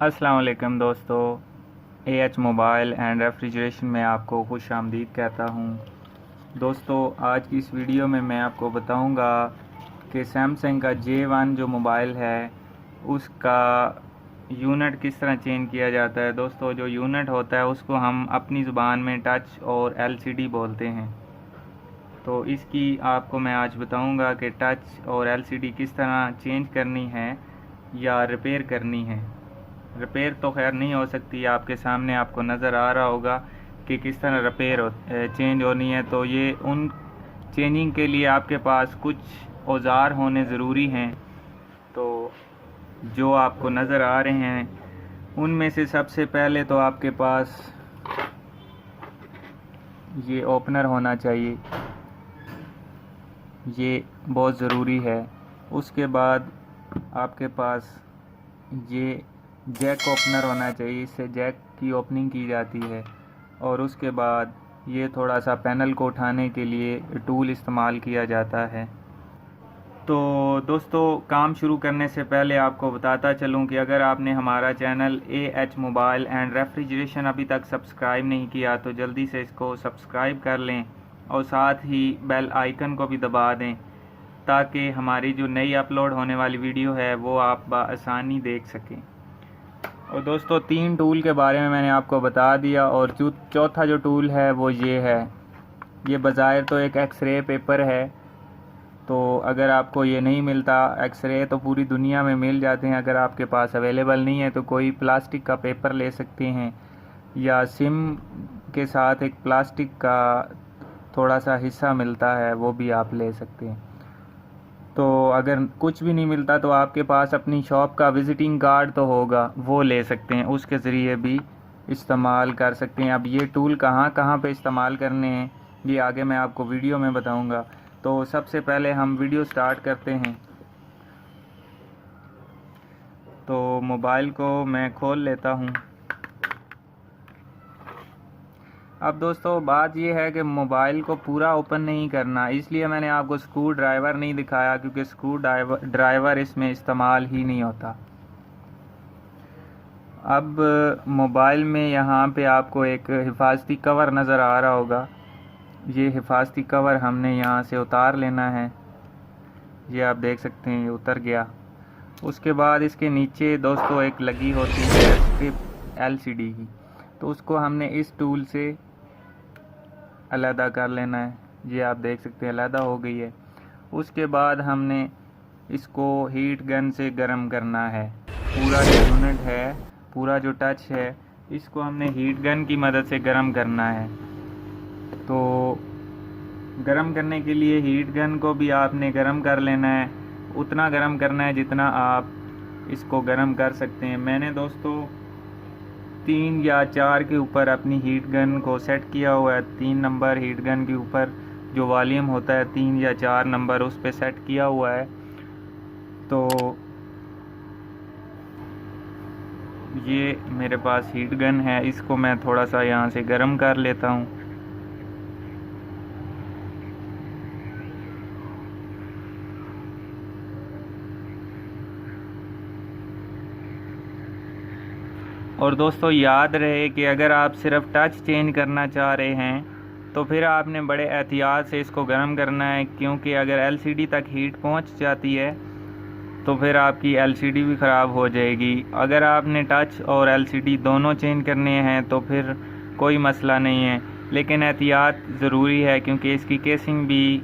अस्सलाम वालेकुम दोस्तों, एएच मोबाइल एंड रेफ्रिजरेशन में आपको खुश आमदीद कहता हूँ। दोस्तों, आज की इस वीडियो में मैं आपको बताऊँगा कि सैमसंग का J1 जो मोबाइल है उसका यूनिट किस तरह चेंज किया जाता है। दोस्तों, जो यूनिट होता है उसको हम अपनी ज़ुबान में टच और एलसीडी बोलते हैं। तो इसकी आपको मैं आज बताऊँगा कि टच और एलसीडी किस तरह चेंज करनी है या रिपेयर करनी है। रिपेयर तो खैर नहीं हो सकती, आपके सामने आपको नज़र आ रहा होगा कि किस तरह चेंज होनी है। तो ये उन चेंजिंग के लिए आपके पास कुछ औज़ार होने ज़रूरी हैं। तो जो आपको नज़र आ रहे हैं उनमें से सबसे पहले तो आपके पास ये ओपनर होना चाहिए, ये बहुत ज़रूरी है। उसके बाद आपके पास ये जैक ओपनर होना चाहिए, इससे जैक की ओपनिंग की जाती है। और उसके बाद ये थोड़ा सा पैनल को उठाने के लिए टूल इस्तेमाल किया जाता है। तो दोस्तों, काम शुरू करने से पहले आपको बताता चलूं कि अगर आपने हमारा channel AH mobile and refrigeration अभी तक सब्सक्राइब नहीं किया तो जल्दी से इसको सब्सक्राइब कर लें और साथ ही बेल आइकन को भी दबा दें ताकि हमारी जो नई अपलोड होने वाली वीडियो है वो आप आसानी देख सकें। और दोस्तों, 3 टूल के बारे में मैंने आपको बता दिया और जो चौथा जो टूल है वो ये है। ये बज़ाहिर तो एक एक्सरे पेपर है, तो अगर आपको ये नहीं मिलता, एक्सरे तो पूरी दुनिया में मिल जाते हैं, अगर आपके पास अवेलेबल नहीं है तो कोई प्लास्टिक का पेपर ले सकते हैं या सिम के साथ एक प्लास्टिक का थोड़ा सा हिस्सा मिलता है वो भी आप ले सकते हैं। तो अगर कुछ भी नहीं मिलता तो आपके पास अपनी शॉप का विज़िटिंग कार्ड तो होगा, वो ले सकते हैं, उसके ज़रिए भी इस्तेमाल कर सकते हैं। अब ये टूल कहाँ कहाँ पे इस्तेमाल करने हैं ये आगे मैं आपको वीडियो में बताऊंगा। तो सबसे पहले हम वीडियो स्टार्ट करते हैं। तो मोबाइल को मैं खोल लेता हूँ। अब दोस्तों, बात यह है कि मोबाइल को पूरा ओपन नहीं करना, इसलिए मैंने आपको स्क्रू ड्राइवर नहीं दिखाया, क्योंकि स्क्रू ड्राइवर इसमें इस्तेमाल ही नहीं होता। अब मोबाइल में यहाँ पे आपको एक हिफाजती कवर नज़र आ रहा होगा। ये हिफाजती कवर हमने यहाँ से उतार लेना है। ये आप देख सकते हैं, ये उतर गया। उसके बाद इसके नीचे दोस्तों एक लगी होती है स्ट्रिप एलसीडी की, तो उसको हमने इस टूल से अलहदा कर लेना है। ये आप देख सकते हैं अलहदा हो गई है। उसके बाद हमने इसको हीट गन से गर्म करना है। पूरा जो यूनिट है, पूरा जो टच है, इसको हमने हीट गन की मदद से गर्म करना है। तो गर्म करने के लिए हीट गन को भी आपने गर्म कर लेना है, उतना गर्म करना है जितना आप इसको गर्म कर सकते हैं। मैंने दोस्तों 3 या 4 के ऊपर अपनी हीट गन को सेट किया हुआ है। 3 नंबर हीट गन के ऊपर जो वॉल्यूम होता है 3 या 4 नंबर, उस पर सेट किया हुआ है। तो ये मेरे पास हीट गन है, इसको मैं थोड़ा सा यहाँ से गर्म कर लेता हूँ। और दोस्तों, याद रहे कि अगर आप सिर्फ टच चेंज करना चाह रहे हैं तो फिर आपने बड़े एहतियात से इसको गर्म करना है, क्योंकि अगर एलसीडी तक हीट पहुंच जाती है तो फिर आपकी एलसीडी भी ख़राब हो जाएगी। अगर आपने टच और एलसीडी दोनों चेंज करने हैं तो फिर कोई मसला नहीं है, लेकिन एहतियात ज़रूरी है क्योंकि इसकी केसिंग भी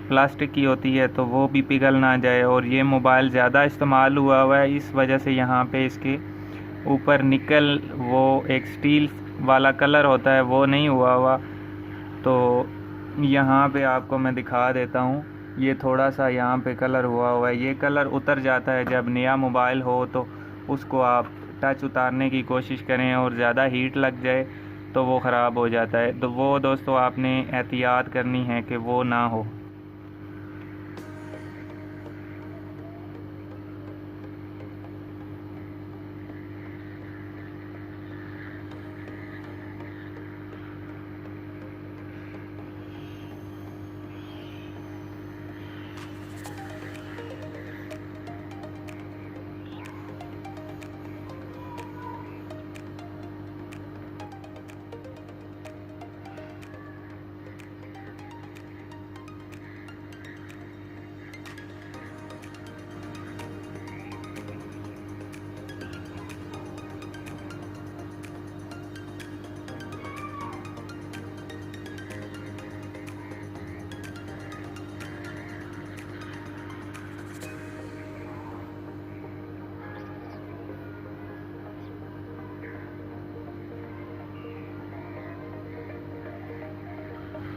प्लास्टिक की होती है तो वो भी पिघल ना जाए। और ये मोबाइल ज़्यादा इस्तेमाल हुआ है, इस वजह से यहाँ पे इसके ऊपर निकल वो एक स्टील वाला कलर होता है वो नहीं हुआ। तो यहाँ पे आपको मैं दिखा देता हूँ, ये थोड़ा सा यहाँ पे कलर हुआ है। ये कलर उतर जाता है जब नया मोबाइल हो, तो उसको आप टच उतारने की कोशिश करें और ज़्यादा हीट लग जाए तो वो ख़राब हो जाता है। तो वो दोस्तों आपने एहतियात करनी है कि वो ना हो।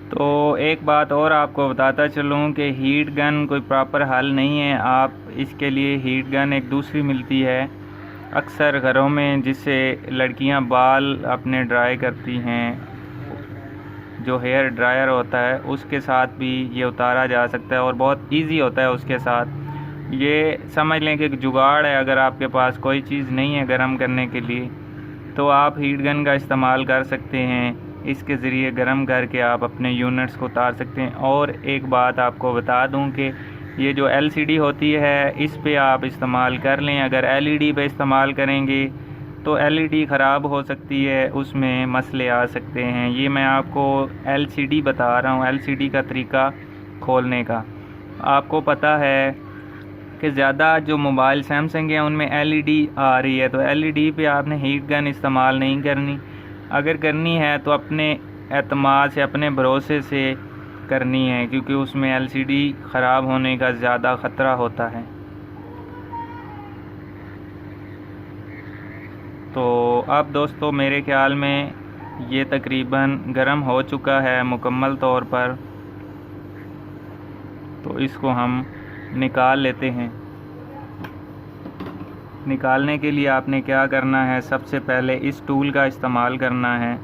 तो एक बात और आपको बताता चलूँ कि हीट गन कोई प्रॉपर हल नहीं है। आप इसके लिए हीट गन एक दूसरी मिलती है अक्सर घरों में, जिससे लड़कियां बाल अपने ड्राई करती हैं, जो हेयर ड्रायर होता है उसके साथ भी ये उतारा जा सकता है और बहुत इजी होता है उसके साथ। ये समझ लें कि एक जुगाड़ है। अगर आपके पास कोई चीज़ नहीं है गर्म करने के लिए तो आप हीट गन का इस्तेमाल कर सकते हैं। इसके ज़रिए गर्म करके आप अपने यूनिट्स को उतार सकते हैं। और एक बात आपको बता दूं कि ये जो एलसीडी होती है इस पे आप इस्तेमाल कर लें। अगर एलईडी पे इस्तेमाल करेंगे तो एलईडी ख़राब हो सकती है, उसमें मसले आ सकते हैं। ये मैं आपको एलसीडी बता रहा हूँ, एलसीडी का तरीका खोलने का। आपको पता है कि ज़्यादा जो मोबाइल सैमसंग हैं उनमें एलईडी आ रही है, तो एलईडी पे आपने हीट गन इस्तेमाल नहीं करनी। अगर करनी है तो अपने एतमाद से, अपने भरोसे से करनी है, क्योंकि उसमें एलसीडी ख़राब होने का ज़्यादा ख़तरा होता है। तो अब दोस्तों मेरे ख़्याल में ये तकरीबन गर्म हो चुका है मुकम्मल तौर पर, तो इसको हम निकाल लेते हैं। निकालने के लिए आपने क्या करना है, सबसे पहले इस टूल का इस्तेमाल करना है।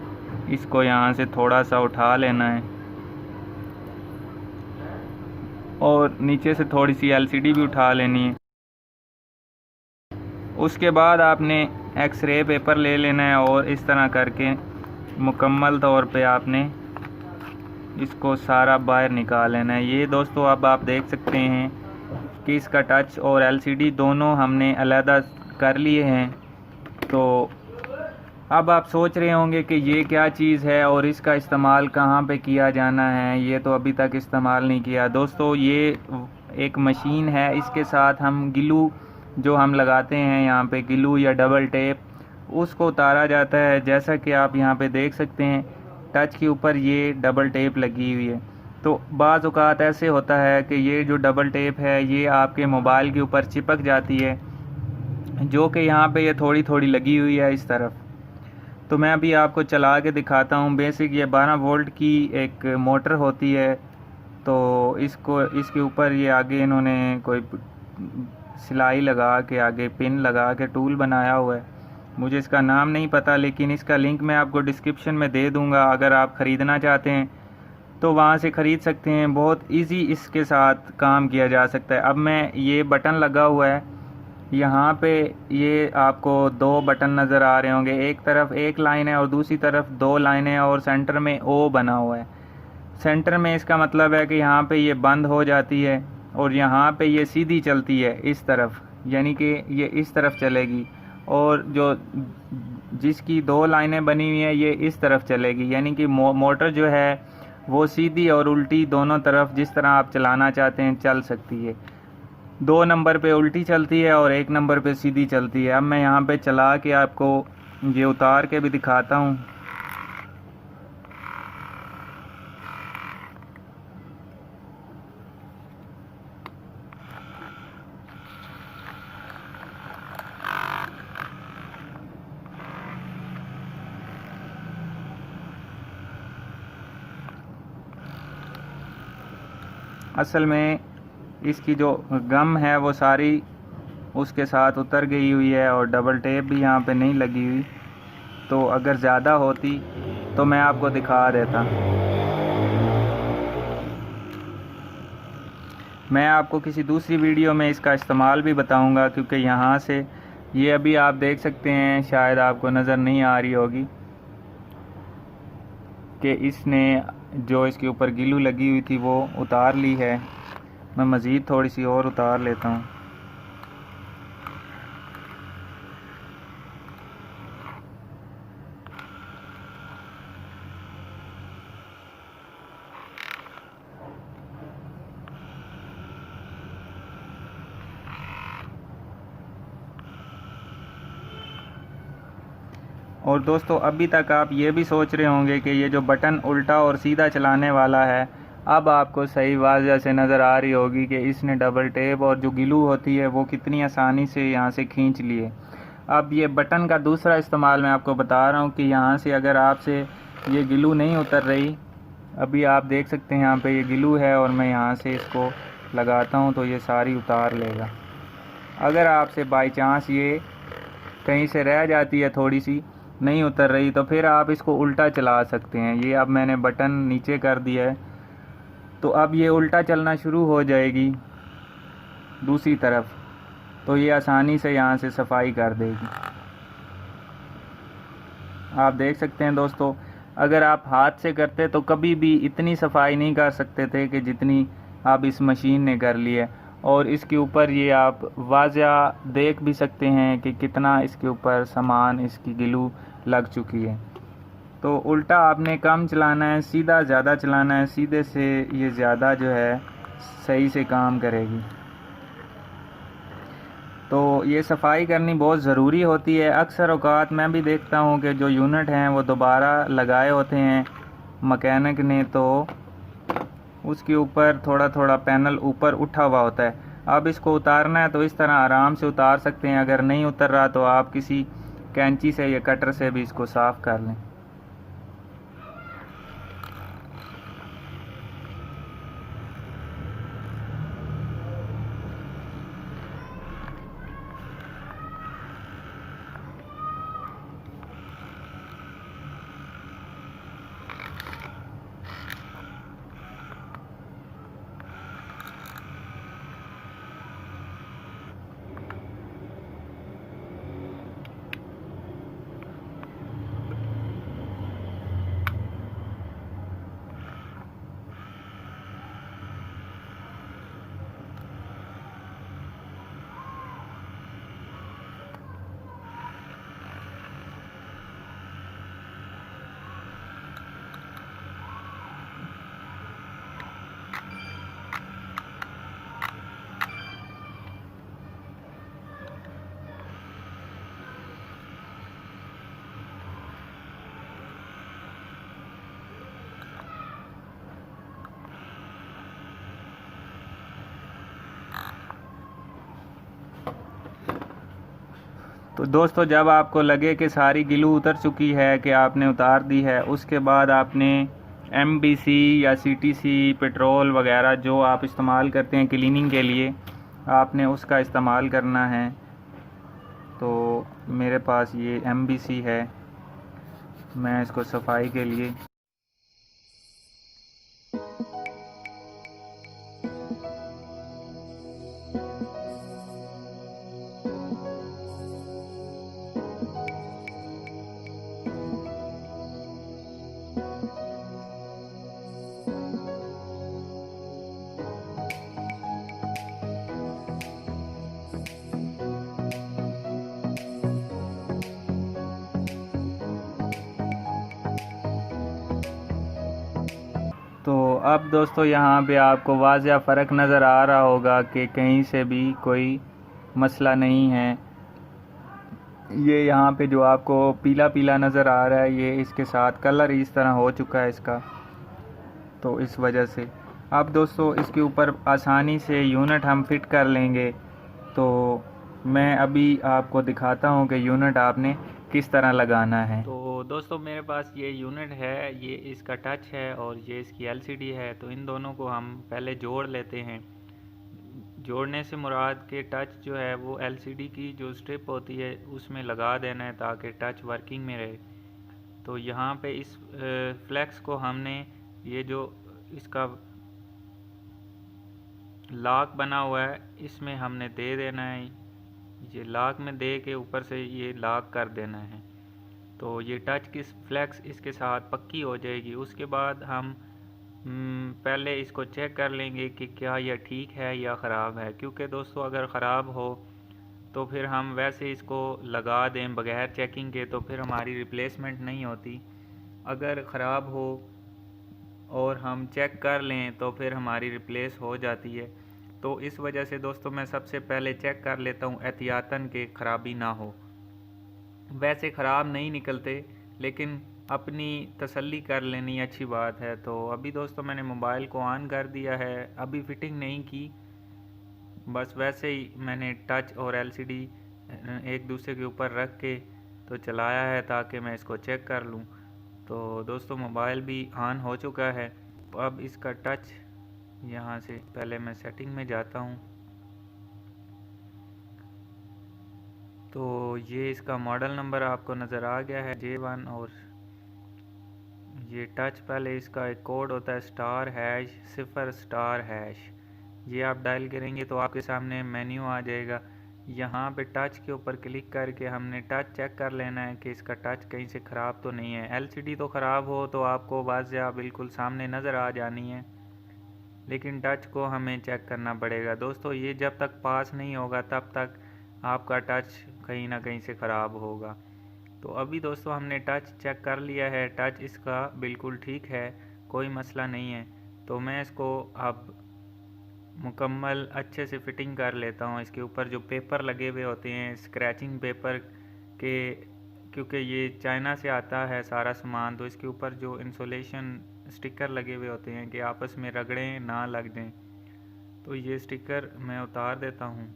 इसको यहाँ से थोड़ा सा उठा लेना है और नीचे से थोड़ी सी एलसीडी भी उठा लेनी है। उसके बाद आपने एक्सरे पेपर ले लेना है और इस तरह करके मुकम्मल तौर पे आपने इसको सारा बाहर निकाल लेना है। ये दोस्तों अब आप देख सकते हैं कि इसका टच और एलसीडी दोनों हमने अलहदा कर लिए हैं। तो अब आप सोच रहे होंगे कि ये क्या चीज़ है और इसका इस्तेमाल कहाँ पे किया जाना है। ये तो अभी तक इस्तेमाल नहीं किया दोस्तों। ये एक मशीन है, इसके साथ हम गिलू जो हम लगाते हैं यहाँ पे, गिलू या डबल टेप, उसको उतारा जाता है। जैसा कि आप यहाँ पे देख सकते हैं टच के ऊपर ये डबल टेप लगी हुई है। तो बाज़ औक़ात ऐसे होता है कि ये जो डबल टेप है ये आपके मोबाइल के ऊपर चिपक जाती है, जो कि यहाँ पे ये थोड़ी थोड़ी लगी हुई है इस तरफ। तो मैं अभी आपको चला के दिखाता हूँ। बेसिक ये 12 वोल्ट की एक मोटर होती है। तो इसके ऊपर ये आगे इन्होंने कोई सिलाई लगा के, आगे पिन लगा के टूल बनाया हुआ है। मुझे इसका नाम नहीं पता, लेकिन इसका लिंक मैं आपको डिस्क्रिप्शन में दे दूँगा। अगर आप ख़रीदना चाहते हैं तो वहाँ से ख़रीद सकते हैं। बहुत इजी इसके साथ काम किया जा सकता है। अब मैं ये बटन लगा हुआ है यहाँ पे, ये आपको 2 बटन नज़र आ रहे होंगे। एक तरफ एक लाइन है और दूसरी तरफ 2 लाइनें और सेंटर में ओ बना हुआ है। सेंटर में इसका मतलब है कि यहाँ पे ये बंद हो जाती है और यहाँ पे ये सीधी चलती है इस तरफ, यानी कि ये इस तरफ चलेगी। और जो जिसकी 2 लाइनें बनी हुई हैं ये इस तरफ चलेगी, यानी कि मोटर जो है वो सीधी और उल्टी दोनों तरफ जिस तरह आप चलाना चाहते हैं चल सकती है। 2 नंबर पे उल्टी चलती है और 1 नंबर पे सीधी चलती है। अब मैं यहाँ पे चला के आपको ये उतार के भी दिखाता हूँ। असल में इसकी जो गम है वो सारी उसके साथ उतर गई हुई है और डबल टेप भी यहाँ पे नहीं लगी हुई। तो अगर ज़्यादा होती तो मैं आपको दिखा देता। मैं आपको किसी दूसरी वीडियो में इसका इस्तेमाल भी बताऊंगा, क्योंकि यहाँ से ये अभी आप देख सकते हैं, शायद आपको नज़र नहीं आ रही होगी कि इसने जो इसके ऊपर गिलू लगी हुई थी वो उतार ली है। मैं मज़ीद थोड़ी सी और उतार लेता हूँ। और दोस्तों अभी तक आप ये भी सोच रहे होंगे कि ये जो बटन उल्टा और सीधा चलाने वाला है, अब आपको सही वाज़ह से नज़र आ रही होगी कि इसने डबल टेप और जो गिलू होती है वो कितनी आसानी से यहाँ से खींच लिए। अब ये बटन का दूसरा इस्तेमाल मैं आपको बता रहा हूँ कि यहाँ से अगर आपसे ये गिलू नहीं उतर रही अभी आप देख सकते हैं यहाँ पे ये ग्लू है और मैं यहाँ से इसको लगाता हूँ तो ये सारी उतार लेगा। अगर आपसे बाय चांस ये कहीं से रह जाती है, थोड़ी सी नहीं उतर रही, तो फिर आप इसको उल्टा चला सकते हैं। ये अब मैंने बटन नीचे कर दिया है तो अब ये उल्टा चलना शुरू हो जाएगी दूसरी तरफ, तो ये आसानी से यहाँ से सफाई कर देगी। आप देख सकते हैं दोस्तों, अगर आप हाथ से करते तो कभी भी इतनी सफाई नहीं कर सकते थे कि जितनी आप इस मशीन ने कर ली है। और इसके ऊपर ये आप वाज़ा देख भी सकते हैं कि कितना इसके ऊपर सामान, इसकी ग्लू लग चुकी है। तो उल्टा आपने कम चलाना है, सीधा ज़्यादा चलाना है। सीधे से ये ज़्यादा जो है सही से काम करेगी। तो ये सफाई करनी बहुत ज़रूरी होती है। अक्सर औक़ात मैं भी देखता हूँ कि जो यूनिट हैं वो दोबारा लगाए होते हैं मकैनिक ने, तो उसके ऊपर थोड़ा थोड़ा पैनल ऊपर उठा हुआ होता है। अब इसको उतारना है तो इस तरह आराम से उतार सकते हैं। अगर नहीं उतर रहा तो आप किसी कैंची से या कटर से भी इसको साफ़ कर लें। तो दोस्तों, जब आपको लगे कि सारी ग्लू उतर चुकी है, कि आपने उतार दी है, उसके बाद आपने MBC या CTC पेट्रोल वगैरह जो आप इस्तेमाल करते हैं क्लीनिंग के लिए, आपने उसका इस्तेमाल करना है। तो मेरे पास ये MBC है, मैं इसको सफाई के लिए तो अब दोस्तों यहाँ पे आपको वाज़िया फ़र्क नज़र आ रहा होगा कि कहीं से भी कोई मसला नहीं है। ये यहाँ पे जो आपको पीला पीला नज़र आ रहा है, ये इसके साथ कलर इस तरह हो चुका है इसका, तो इस वजह से। अब दोस्तों इसके ऊपर आसानी से यूनिट हम फिट कर लेंगे। तो मैं अभी आपको दिखाता हूँ कि यूनिट आपने किस तरह लगाना है। तो दोस्तों मेरे पास ये यूनिट है, ये इसका टच है और ये इसकी LCD है। तो इन दोनों को हम पहले जोड़ लेते हैं। जोड़ने से मुराद के टच जो है वो LCD की जो स्ट्रिप होती है उसमें लगा देना है ताकि टच वर्किंग में रहे। तो यहाँ पे इस फ्लेक्स को हमने, ये जो इसका लॉक बना हुआ है इसमें हमने दे देना है। ये लॉक में दे के ऊपर से ये लॉक कर देना है। तो ये टच की फ्लेक्स इसके साथ पक्की हो जाएगी। उसके बाद हम पहले इसको चेक कर लेंगे कि क्या यह ठीक है या ख़राब है, क्योंकि दोस्तों अगर ख़राब हो तो फिर हम वैसे इसको लगा दें बग़ैर चेकिंग के तो फिर हमारी रिप्लेसमेंट नहीं होती। अगर ख़राब हो और हम चेक कर लें तो फिर हमारी रिप्लेस हो जाती है। तो इस वजह से दोस्तों मैं सबसे पहले चेक कर लेता हूँ एहतियातन के ख़राबी ना हो। वैसे ख़राब नहीं निकलते, लेकिन अपनी तसल्ली कर लेनी अच्छी बात है। तो अभी दोस्तों मैंने मोबाइल को ऑन कर दिया है, अभी फ़िटिंग नहीं की, बस वैसे ही मैंने टच और LCD एक दूसरे के ऊपर रख के तो चलाया है ताकि मैं इसको चेक कर लूँ। तो दोस्तों मोबाइल भी ऑन हो चुका है। अब इसका टच यहाँ से पहले मैं सेटिंग में जाता हूँ। तो ये इसका मॉडल नंबर आपको नज़र आ गया है J1। और ये टच पहले इसका एक कोड होता है *#0*#। ये आप डायल करेंगे तो आपके सामने मेन्यू आ जाएगा। यहाँ पे टच के ऊपर क्लिक करके हमने टच चेक कर लेना है कि इसका टच कहीं से ख़राब तो नहीं है। एलसीडी तो ख़राब हो तो आपको वाज़ह बिल्कुल सामने नज़र आ जानी है, लेकिन टच को हमें चेक करना पड़ेगा दोस्तों। ये जब तक पास नहीं होगा तब तक आपका टच कहीं ना कहीं से ख़राब होगा। तो अभी दोस्तों हमने टच चेक कर लिया है, टच इसका बिल्कुल ठीक है, कोई मसला नहीं है। तो मैं इसको अब मुकम्मल अच्छे से फिटिंग कर लेता हूँ। इसके ऊपर जो पेपर लगे हुए होते हैं स्क्रैचिंग पेपर के, क्योंकि ये चाइना से आता है सारा सामान, तो इसके ऊपर जो इंसुलेशन स्टिकर लगे हुए होते हैं कि आपस में रगड़ें ना लग जाएं, तो ये स्टिकर मैं उतार देता हूँ।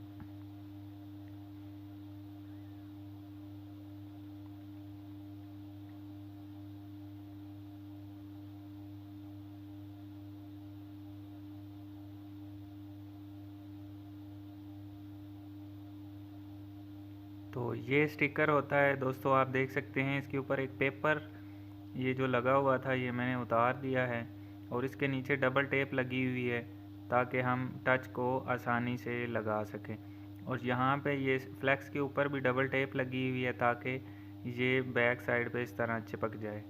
तो ये स्टिकर होता है दोस्तों, आप देख सकते हैं इसके ऊपर एक पेपर ये जो लगा हुआ था ये मैंने उतार दिया है, और इसके नीचे डबल टेप लगी हुई है ताकि हम टच को आसानी से लगा सकें। और यहाँ पे ये फ्लेक्स के ऊपर भी डबल टेप लगी हुई है ताकि ये बैक साइड पे इस तरह चिपक जाए।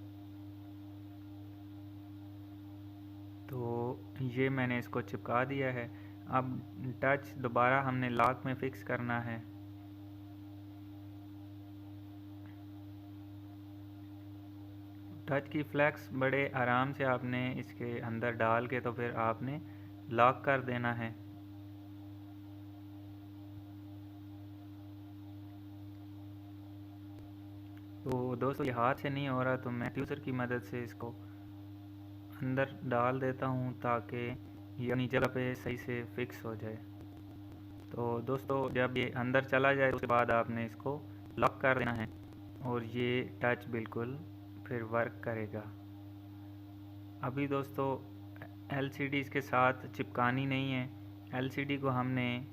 तो ये मैंने इसको चिपका दिया है। अब टच दोबारा हमने लॉक में फ़िक्स करना है। टच की फ्लैक्स बड़े आराम से आपने इसके अंदर डाल के तो फिर आपने लॉक कर देना है। तो दोस्तों ये हाथ से नहीं हो रहा तो मैं ट्यूज़र की मदद से इसको अंदर डाल देता हूँ ताकि ये अपनी जगह पे सही से फिक्स हो जाए। तो दोस्तों जब ये अंदर चला जाए उसके बाद आपने इसको लॉक कर देना है और ये टच बिल्कुल फिर वर्क करेगा। अभी दोस्तों एलसीडी इसके साथ चिपकानी नहीं है, एलसीडी को हमने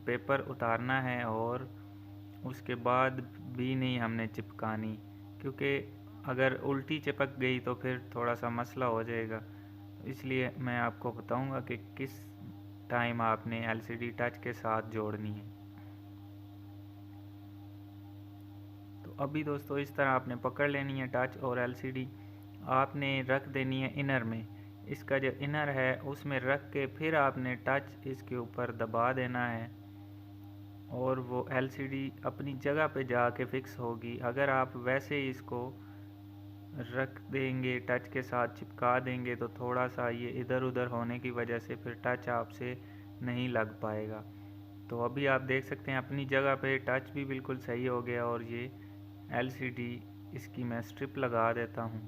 पेपर उतारना है और उसके बाद भी नहीं हमने चिपकानी, क्योंकि अगर उल्टी चिपक गई तो फिर थोड़ा सा मसला हो जाएगा। इसलिए मैं आपको बताऊंगा कि किस टाइम आपने एलसीडी टच के साथ जोड़नी है। तो अभी दोस्तों इस तरह आपने पकड़ लेनी है टच और एलसीडी आपने रख देनी है इनर में। इसका जो इनर है उसमें रख के फिर आपने टच इसके ऊपर दबा देना है और वो एलसीडी अपनी जगह पे जाके फिक्स होगी। अगर आप वैसे ही इसको रख देंगे टच के साथ चिपका देंगे तो थोड़ा सा ये इधर उधर होने की वजह से फिर टच आपसे नहीं लग पाएगा। तो अभी आप देख सकते हैं अपनी जगह पे टच भी बिल्कुल सही हो गया और ये एलसीडी इसकी मैं स्ट्रिप लगा देता हूँ।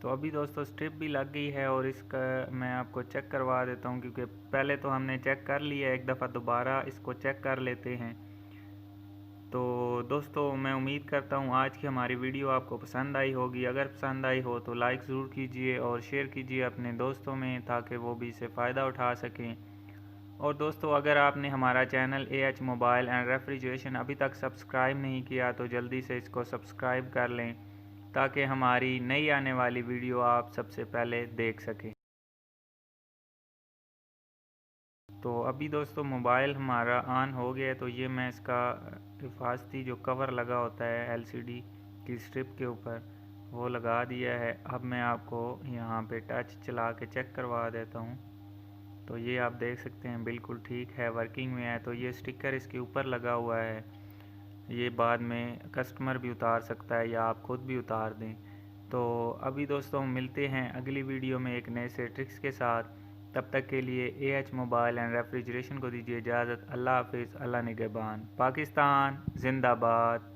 तो अभी दोस्तों स्ट्रिप भी लग गई है और इसका मैं आपको चेक करवा देता हूँ, क्योंकि पहले तो हमने चेक कर लिया, एक दफ़ा दोबारा इसको चेक कर लेते हैं। तो दोस्तों मैं उम्मीद करता हूँ आज की हमारी वीडियो आपको पसंद आई होगी। अगर पसंद आई हो तो लाइक ज़रूर कीजिए और शेयर कीजिए अपने दोस्तों में ताकि वो भी इससे फ़ायदा उठा सकें। और दोस्तों अगर आपने हमारा channel AH mobile and refrigeration अभी तक सब्सक्राइब नहीं किया तो जल्दी से इसको सब्सक्राइब कर लें ताकि हमारी नई आने वाली वीडियो आप सबसे पहले देख सकें। तो अभी दोस्तों मोबाइल हमारा ऑन हो गया, तो ये मैं इसका हिफाजती जो कवर लगा होता है LCD की स्ट्रिप के ऊपर वो लगा दिया है। अब मैं आपको यहाँ पे टच चला के चेक करवा देता हूँ। तो ये आप देख सकते हैं बिल्कुल ठीक है, वर्किंग में है। तो ये स्टिकर इसके ऊपर लगा हुआ है, ये बाद में कस्टमर भी उतार सकता है या आप खुद भी उतार दें। तो अभी दोस्तों मिलते हैं अगली वीडियो में एक नए से ट्रिक्स के साथ। तब तक के लिए AH मोबाइल एंड रेफ्रिजरेशन को दीजिए इजाज़त। अल्लाह हाफिज़, अल्लाह निगहबान। पाकिस्तान जिंदाबाद।